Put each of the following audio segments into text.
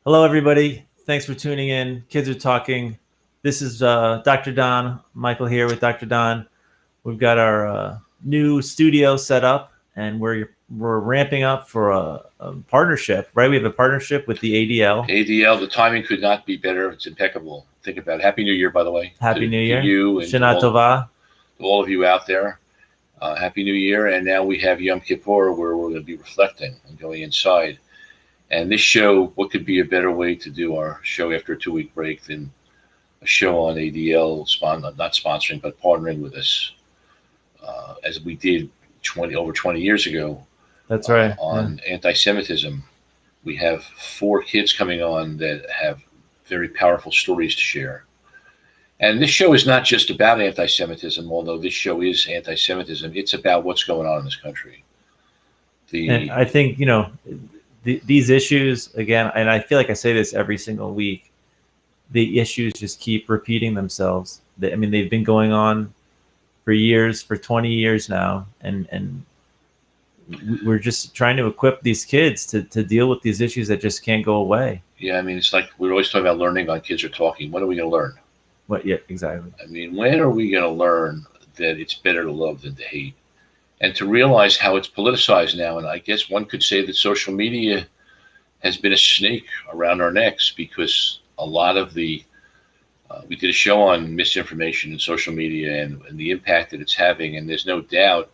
Hello, everybody. Thanks for tuning in. Kids are talking. This is Dr. Don. Michael here with Dr. Don. We've got our new studio set up, and we're ramping up for a partnership. Right? We have a partnership with the ADL. ADL. The timing could not be better. It's impeccable. Think about it. Happy New Year, by the way. Happy New Year. To you and Shana Tova. To all of you out there. Happy New Year. And now we have Yom Kippur, where we're going to be reflecting and going inside. And this show, what could be a better way to do our show after a 2-week break than a show on ADL, not sponsoring, but partnering with us, as we did over 20 years ago. That's right. On anti-Semitism. We have 4 kids coming on that have very powerful stories to share. And this show is not just about anti-Semitism, although this show is anti-Semitism. It's about what's going on in this country. And I think, these issues, again, and I feel like I say this every single week, the issues just keep repeating themselves. They've been going on for years, for 20 years now, and we're just trying to equip these kids to deal with these issues that just can't go away. Yeah, it's like we're always talking about learning on Kids Are Talking. When are we going to learn? Yeah, exactly. When are we going to learn that it's better to love than to hate? And to realize how it's politicized now. And I guess one could say that social media has been a snake around our necks, because a lot of we did a show on misinformation in social media and the impact that it's having. And there's no doubt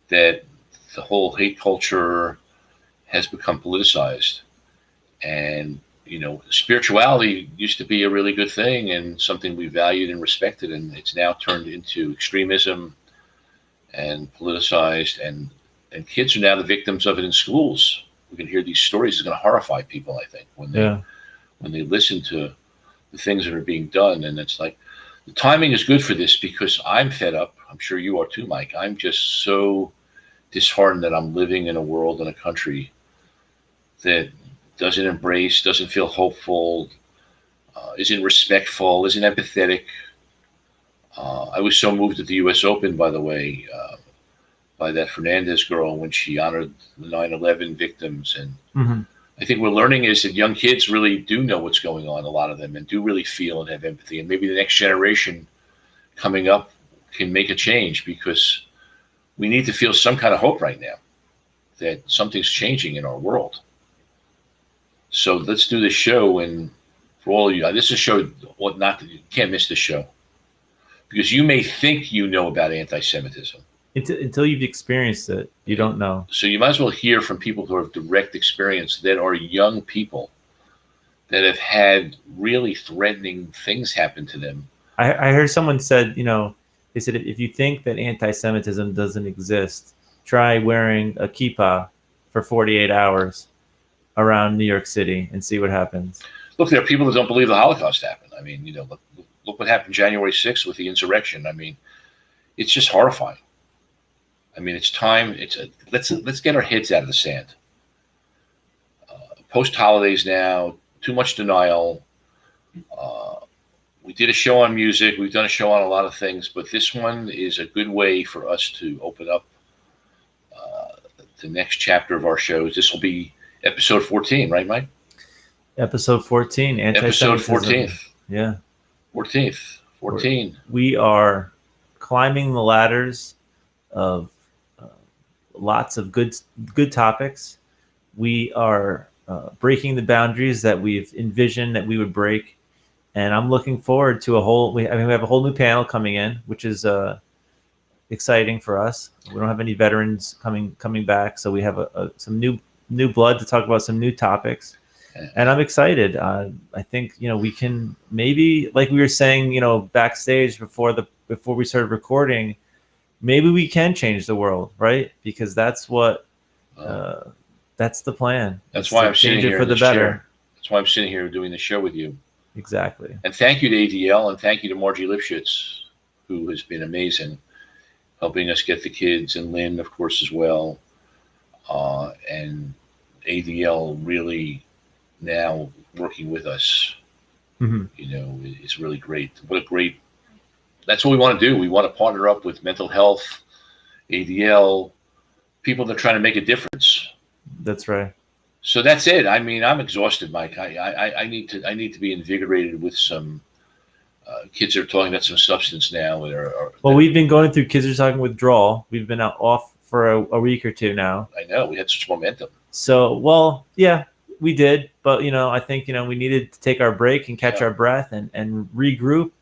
that the whole hate culture has become politicized. And, spirituality used to be a really good thing and something we valued and respected. And it's now turned into extremism and politicized, and kids are now the victims of it in schools. We can hear these stories. It's going to horrify people, I think, when they listen to the things that are being done. And it's like, the timing is good for this, because I'm fed up. I'm sure you are too, Mike. I'm just so disheartened that I'm living in a world and a country that doesn't embrace, doesn't feel hopeful, isn't respectful, isn't empathetic. I was so moved at the U.S. Open, by the way, by that Fernandez girl when she honored the 9/11 victims. And I think we're learning is that young kids really do know what's going on, a lot of them, and do really feel and have empathy. And maybe the next generation coming up can make a change, because we need to feel some kind of hope right now that something's changing in our world. So let's do this show. And for all of you, this is a show, you can't miss this show. Because you may think you know about anti-Semitism. Until you've experienced it, you don't know. So you might as well hear from people who have direct experience, that are young people that have had really threatening things happen to them. I heard someone said, they said, if you think that anti-Semitism doesn't exist, try wearing a kippah for 48 hours around New York City and see what happens. Look, there are people that don't believe the Holocaust happened. Look what happened January 6th with the insurrection. It's just horrifying. It's time. Let's get our heads out of the sand. Post holidays now, too much denial. We did a show on music. We've done a show on a lot of things, but this one is a good way for us to open up the next chapter of our shows. This will be episode 14, right, Mike? Episode 14. Episode 14th. Yeah. 14. We are climbing the ladders of lots of good topics. We are breaking the boundaries that we've envisioned that we would break, and I'm looking forward to we have a whole new panel coming in, which is exciting for us. We don't have any veterans coming back, so we have some new blood to talk about some new topics. And I'm excited. I think, we can maybe, like we were saying, backstage before we started recording, maybe we can change the world, right? Because that's what, that's the plan. That's why I'm sitting here for the better. That's why I'm sitting here doing the show with you. Exactly. And thank you to ADL, and thank you to Margie Lipschitz, who has been amazing, helping us get the kids, and Lynn, of course, as well. And ADL really now working with us, is really great. That's what we want to do. We want to partner up with mental health, ADL, people that are trying to make a difference. That's right. So that's it. I mean, I'm exhausted, Mike. I need to be invigorated with some kids are talking about some substance now. Well, we've been going through Kids Are Talking withdrawal. We've been off for a week or two now. I know we had such momentum. So, well, yeah, we did, but I think we needed to take our break and catch our breath and regroup,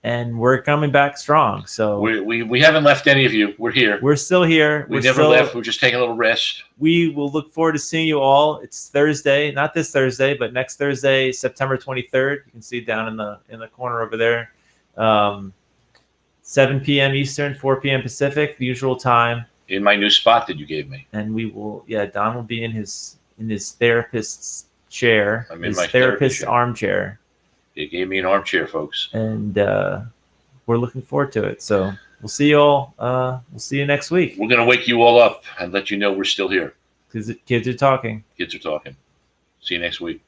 and we're coming back strong. So we haven't left any of you. We're here. We're still here. We never left. We're just taking a little rest. We will look forward to seeing you all. It's Thursday, not this Thursday, but next Thursday, September 23rd. You can see it down in the corner over there. 7 p.m. Eastern, 4 p.m. Pacific, the usual time. In my new spot that you gave me. And we will, Don will be in his therapist's chair, I'm his in my therapist's armchair. They gave me an armchair, folks. And we're looking forward to it. So we'll see you all. We'll see you next week. We're going to wake you all up and let you know we're still here. Because kids are talking. Kids are talking. See you next week.